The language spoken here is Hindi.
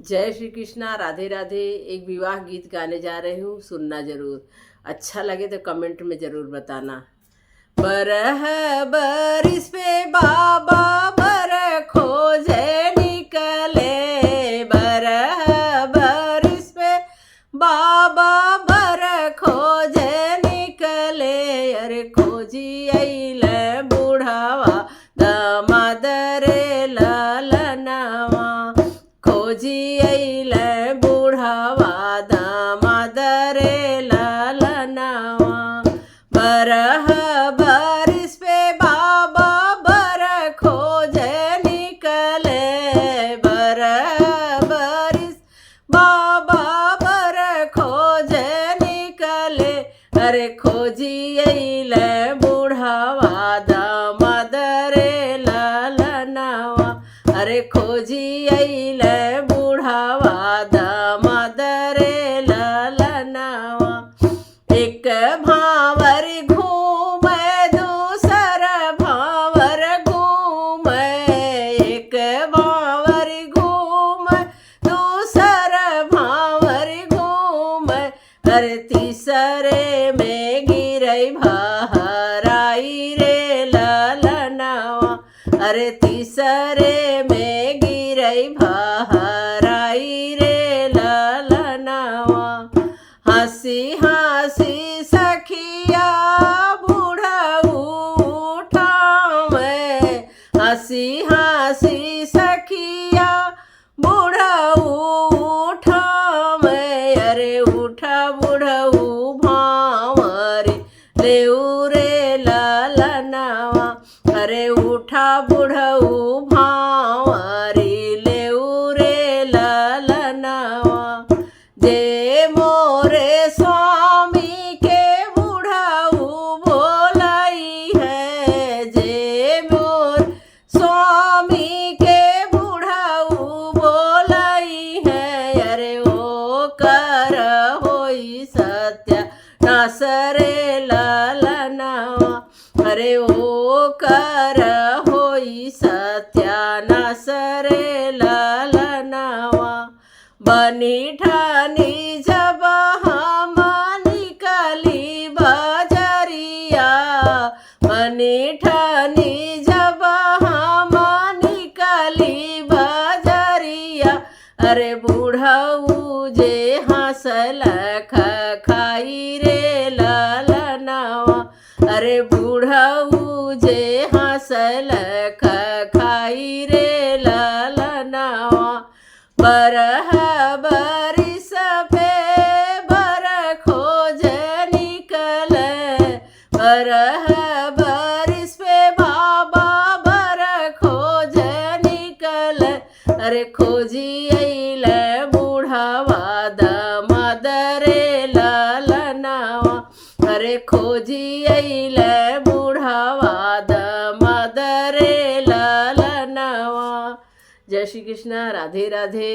जय श्री कृष्णा, राधे राधे। एक विवाह गीत गाने जा रही हूँ, सुनना जरूर। अच्छा लगे तो कमेंट में जरूर बताना। बरह बरिस पे बाबा बर खोजे निकले, बरह बरिस पे बाबा बर खोजे निकले। अरे खोजी अइले बूढ़ावा दामाद रे ललनवा, खोजी अइले बूढ़ावा दामाद रे ललनवा। बरह बरिस पे बाबा बर खोजे निकले, बरह बरिस बाबा बर खोजे निकले। अरे खोजी अइले बूढ़ावा दामाद रे ललनवा, अरे खोजी अइले बूढ़ावा दामाद रे ललनवा। एक भावर घूमे दूसर भावर घूमे, एक भावर घूमे दूसर भावर घूमे। अरे तीसरे में गिरई भाराई रे ललनवा, अरे तीसरे में गिरई भाराई रे ललनवा। हंसी हंसी सखिया बूढ़ऊ उठावे, हंसी हंसी सखिया बूढ़ऊ उठावे। अरे उठा बूढ़ऊ भांवरे लेऊ रे ललनवा, अरे उठा बूढ़ऊ भांवरे लेऊ रे ललनवा। जे मोरे स्वामी के बूढ़ऊ बोलाई है, जे मोर स्वामी के बूढ़ऊ बोलाई है। अरे ओ कर होई सत्या नास रे ललनवा, अरे ओ कर होई सत्यानाश रे ललनवा। बनी ठानी जब हम निकली बजरिया, बनी ठानी जब हम निकली बजरिया। अरे बूढ़ऊ जे हंसल खाई रे ललनवा, अरे बूढ़ऊ जे हंसल खाई रे ललनवा। बरह बरिस पे बर खोजे निकले, बरह बरिस पे बाबा बर खोजे निकले। अरे खोजी अइले बूढ़ावा दामाद रे ललनवा, अरे खोजी अइले बूढ़ावा दामाद रे ललनवा। जय श्री कृष्णा, राधे राधे।